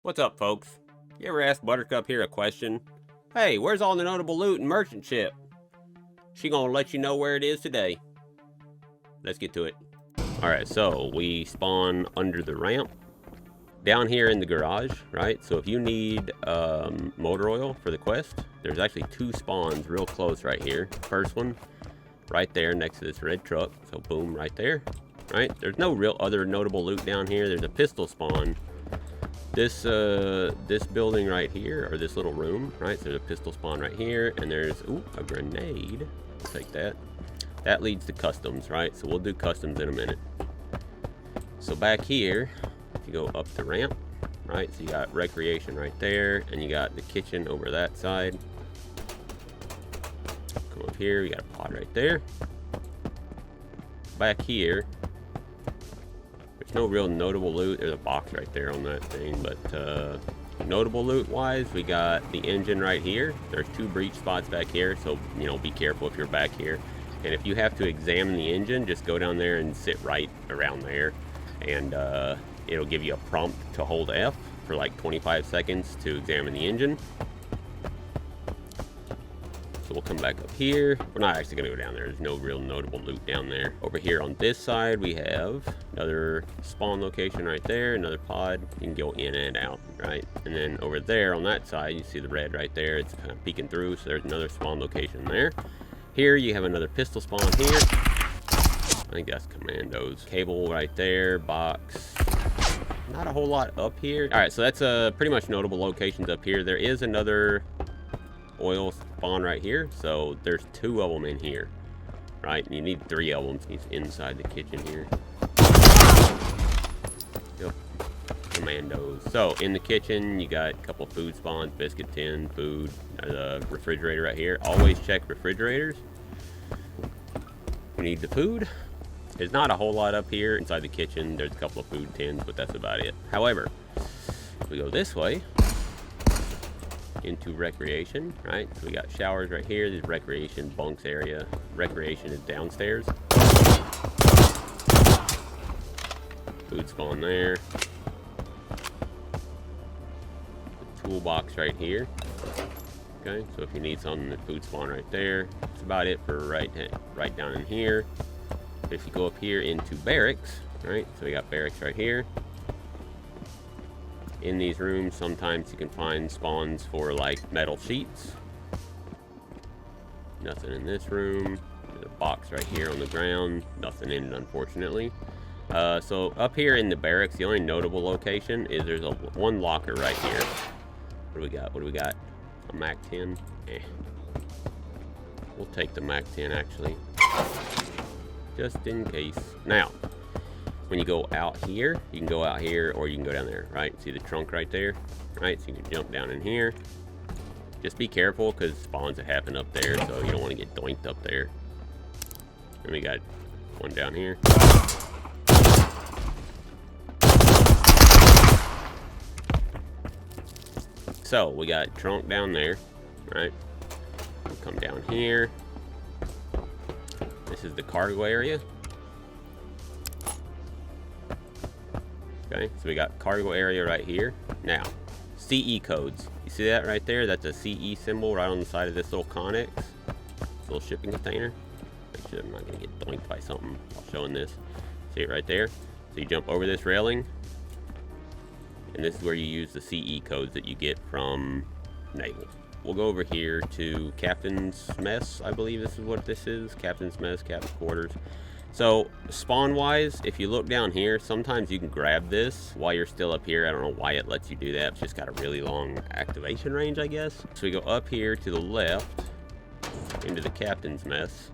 What's up, folks? You ever ask Buttercup here a question? Hey, where's all the notable loot and merchant ship? She gonna let you know where it is today. Let's get to it. Alright, so we spawn under the ramp. Down here in the garage, right? So if you need motor oil for the quest, there's actually two spawns real close right here. First one, right there next to this red truck. So boom, right there. Right? There's no real other notable loot down here. There's a pistol spawn. This building right here, or this little room, right? So there's a pistol spawn right here, and there's a grenade. I'll take that. That leads to customs, right? So we'll do customs in a minute. So back here, if you go up the ramp, right? So you got recreation right there, and you got the kitchen over that side. Come up here, you got a pod right there. Back here, there's no real notable loot. There's a box right there on that thing, but notable loot wise, we got the engine right here. There's two breach spots back here, so you know, be careful if you're back here. And if you have to examine the engine, just go down there and sit right around there, and it'll give you a prompt to hold F for like 25 seconds to examine the engine. So we'll come back up here. We're not actually gonna go down there. There's no real notable loot down there. Over here on this side, we have another spawn location right there, another pod. You can go in and out, right? And then over there on that side, you see the red right there. It's kind of peeking through, so there's another spawn location there. Here, you have another pistol spawn here. I think that's commandos. Cable right there, box. Not a whole lot up here. All right, so that's pretty much notable locations up here. There is another oil spawn right here, so there's two of them in here, right? You need three of them. He's inside the kitchen here. Yep. Commandos. So in the kitchen, you got a couple of food spawns, biscuit tin, food. There's a refrigerator right here. Always check refrigerators. You need the food. There's not a whole lot up here. Inside the kitchen, there's a couple of food tins, but that's about it. However, if we go this way into recreation, right? So we got showers right here. There's recreation bunks area. Recreation is downstairs. Food spawn there. The toolbox right here. Okay, so if you need something, the food spawn right there. That's about it for right down in here. If you go up here into barracks, right? So we got barracks right here. In these rooms, sometimes you can find spawns for like metal sheets. Nothing in this room. There's a box right here on the ground. Nothing in it, unfortunately. So up here in the barracks, the only notable location is there's one locker right here. What do we got? What do we got? A MAC 10? We'll take the MAC 10 actually, just in case. Now, when you go out here, you can go out here or you can go down there, right? See the trunk right there, right? So you can jump down in here. Just be careful because spawns have happened up there, so you don't want to get doinked up there. And we got one down here. So we got trunk down there, right? We'll come down here. This is the cargo area. Okay, so we got cargo area right here. Now, CE codes. You see that right there? That's a CE symbol right on the side of this little Connex. This little shipping container. Make sure I'm not gonna get doinked by something while showing this. See it right there? So you jump over this railing, and this is where you use the CE codes that you get from Naval. We'll go over here to Captain's Mess. I believe this is what this is. Captain's Mess, Captain's Quarters. So spawn wise, if you look down here, sometimes you can grab this while you're still up here. I don't know why it lets you do that. It's just got a really long activation range, I guess. So we go up here to the left into the Captain's Mess.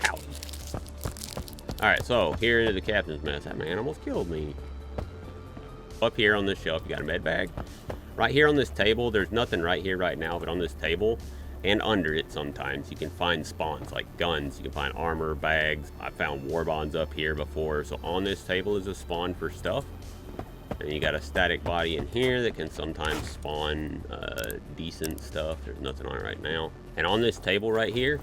Ow. Alright, so here into the Captain's Mess. That man almost killed me. Up here on this shelf, you got a med bag. Right here on this table, there's nothing right here right now, but on this table and under it sometimes you can find spawns like guns. You can find armor, bags. I found war bonds up here before. So on this table is a spawn for stuff. And you got a static body in here that can sometimes spawn decent stuff. There's nothing on it right now. And on this table right here,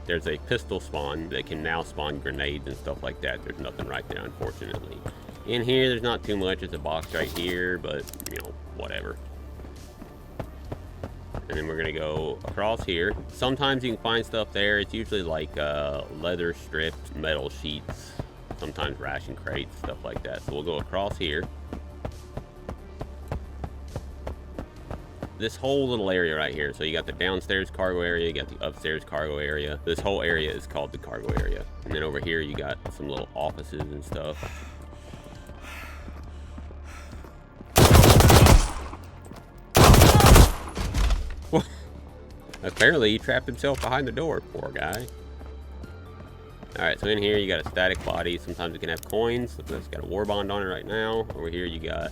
there's a pistol spawn that can now spawn grenades and stuff like that. There's nothing right there, unfortunately. In here, there's not too much. It's a box right here, but, you know, whatever. And then we're going to go across here. Sometimes you can find stuff there. It's usually like leather strips, metal sheets, sometimes ration crates, stuff like that. So we'll go across here. This whole little area right here. So you got the downstairs cargo area, you got the upstairs cargo area. This whole area is called the cargo area. And then over here you got some little offices and stuff. Apparently he trapped himself behind the door, poor guy. Alright, so in here you got a static body. Sometimes it can have coins. Looks like it's got a war bond on it right now. Over here you got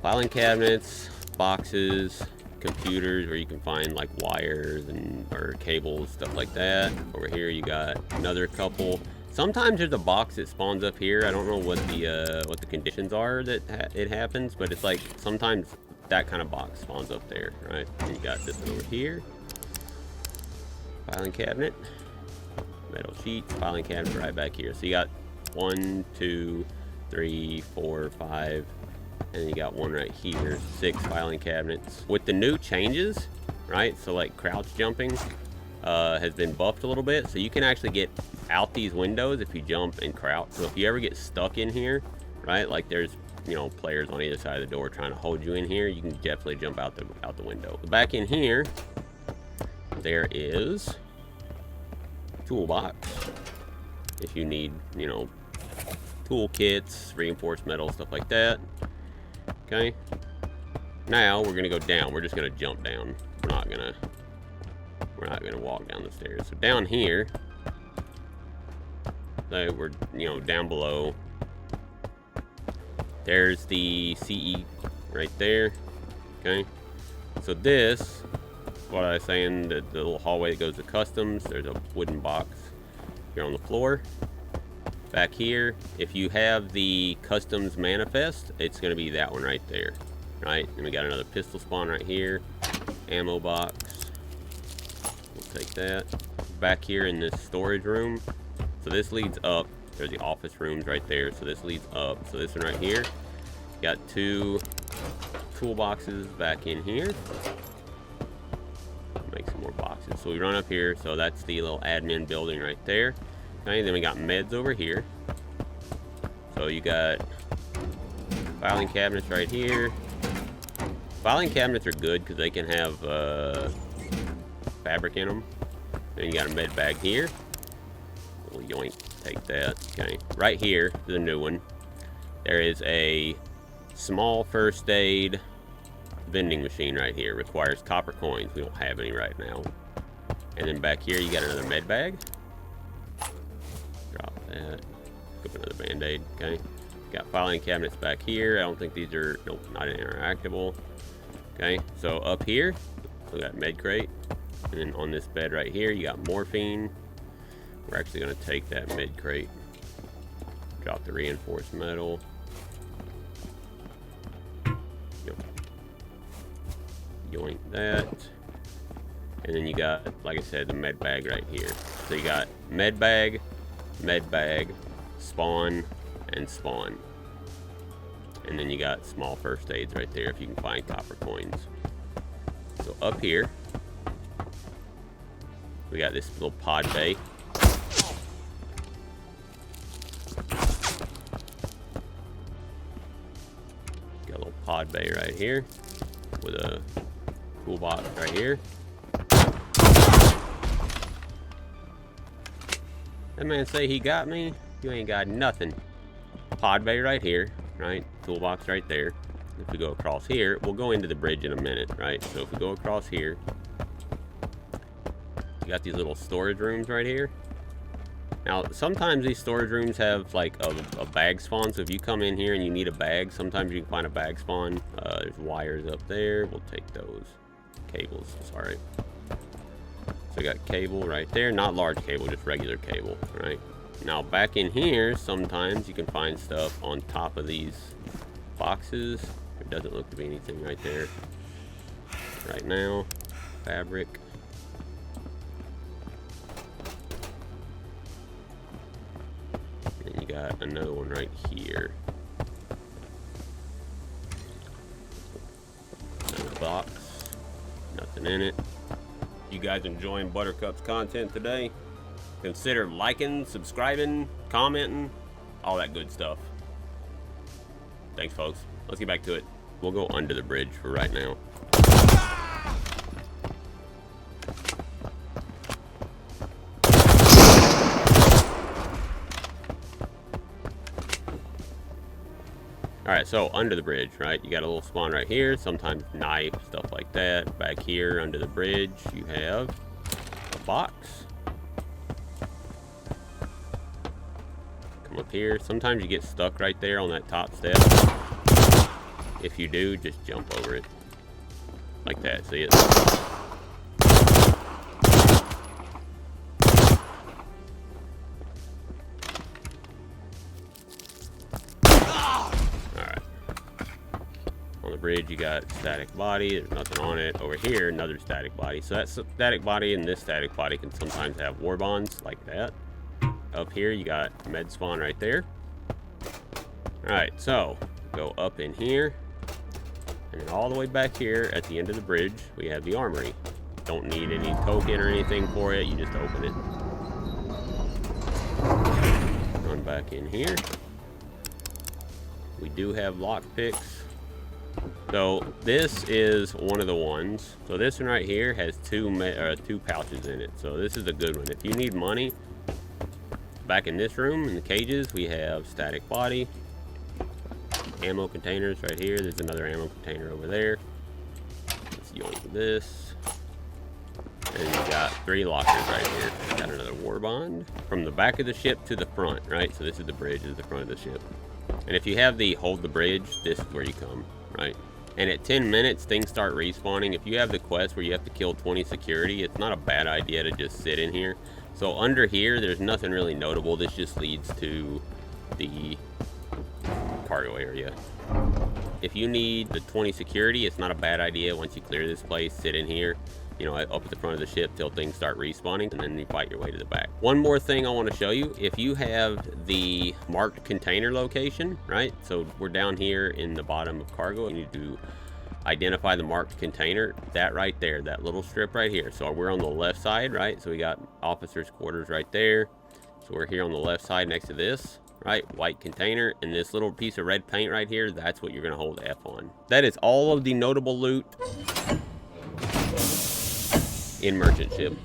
filing cabinets, boxes, computers where you can find like wires and or cables, stuff like that. Over here you got another couple. Sometimes there's a box that spawns up here. I don't know what the conditions are that it happens, but it's like sometimes that kind of box spawns up there, right? And you got this one over here. Filing cabinet, metal sheet, filing cabinet right back here. So you got 1, 2, 3, 4, 5, and you got one right here, 6 filing cabinets. With the new changes, right? So like crouch jumping has been buffed a little bit, so you can actually get out these windows if you jump and crouch. So if you ever get stuck in here, right? Like there's, you know, players on either side of the door trying to hold you in here, you can definitely jump out the window. Back in here, there is toolbox if you need, you know, toolkits, reinforced metal, stuff like that. Okay, now we're gonna go down. We're just gonna jump down. We're not gonna walk down the stairs. So down here, so we're, you know, down below, there's the CE right there. Okay, so this, what I was saying, the little hallway that goes to customs, there's a wooden box here on the floor. Back here, if you have the customs manifest, it's going to be that one right there, right? And we got another pistol spawn right here, ammo box, we'll take that. Back here in this storage room, so this leads up, there's the office rooms right there, so this leads up. So this one right here, got 2 toolboxes back in here. Make some more boxes. So we run up here, so that's the little admin building right there. Okay, then we got meds over here. So you got filing cabinets right here. Filing cabinets are good because they can have fabric in them. Then you got a med bag here. Little yoink, take that. Okay, right here is a new one. There is a small first aid vending machine right here. Requires copper coins. We don't have any right now. And then back here you got another med bag. Drop that. Pick up another band-aid. Okay, got filing cabinets back here. I don't think these are, nope, not interactable. Okay, so up here we got med crate, and then on this bed right here you got morphine. We're actually going to take that med crate, drop the reinforced metal. Yoink that. And then you got, like I said, the med bag right here. So you got med bag, spawn, and spawn. And then you got small first aids right there if you can find copper coins. So up here, we got this little pod bay. Got a little pod bay right here with a toolbox right here. That man say he got me? You ain't got nothing. Pod bay right here, right? Toolbox right there. If we go across here, we'll go into the bridge in a minute, right? So if we go across here, you got these little storage rooms right here. Now, sometimes these storage rooms have like a bag spawn. So if you come in here and you need a bag, sometimes you can find a bag spawn. There's wires up there. We'll take those. Cables, sorry. So we got cable right there. Not large cable, just regular cable, right? Now back in here, sometimes you can find stuff on top of these boxes. There doesn't look to be anything right there right now. Fabric. you got another one right here. Another box. Nothing in it. You guys enjoying Buttercup's content today? Consider liking, subscribing, commenting, all that good stuff. Thanks, folks. Let's get back to it. We'll go under the bridge for right now. Alright, so under the bridge, right? You got a little spawn right here, sometimes knife, stuff like that. Back here under the bridge, you have a box. Come up here. Sometimes you get stuck right there on that top step. If you do, just jump over it. Like that, see it? On the bridge, you got static body. There's nothing on it. Over here, another static body. So that static body and this static body can sometimes have war bonds like that. Up here, you got med spawn right there. Alright, so go up in here. And then all the way back here at the end of the bridge, we have the armory. Don't need any token or anything for it. You just open it. Run back in here. We do have lockpicks. So this is one of the ones. So this one right here has two pouches in it. So this is a good one. If you need money, back in this room in the cages, we have static body, ammo containers right here. There's another ammo container over there. Let's yoink this. And you got 3 lockers right here. Got another war bond from the back of the ship to the front, right? So this is the bridge, this is the front of the ship. And if you have the hold the bridge, this is where you come, right? And at 10 minutes, things start respawning. If you have the quest where you have to kill 20 security, it's not a bad idea to just sit in here. So under here, there's nothing really notable. This just leads to the cargo area. If you need the 20 security, it's not a bad idea. Once you clear this place, sit in here, you know, up at the front of the ship till things start respawning, and then you fight your way to the back. One more thing I want to show you. If you have the marked container location, right? So we're down here in the bottom of cargo. You need to identify the marked container. That right there, that little strip right here. So we're on the left side, right? So we got officers' quarters right there. So we're here on the left side next to this, right? White container, and this little piece of red paint right here, that's what you're going to hold F on. That is all of the notable loot in merchant ship.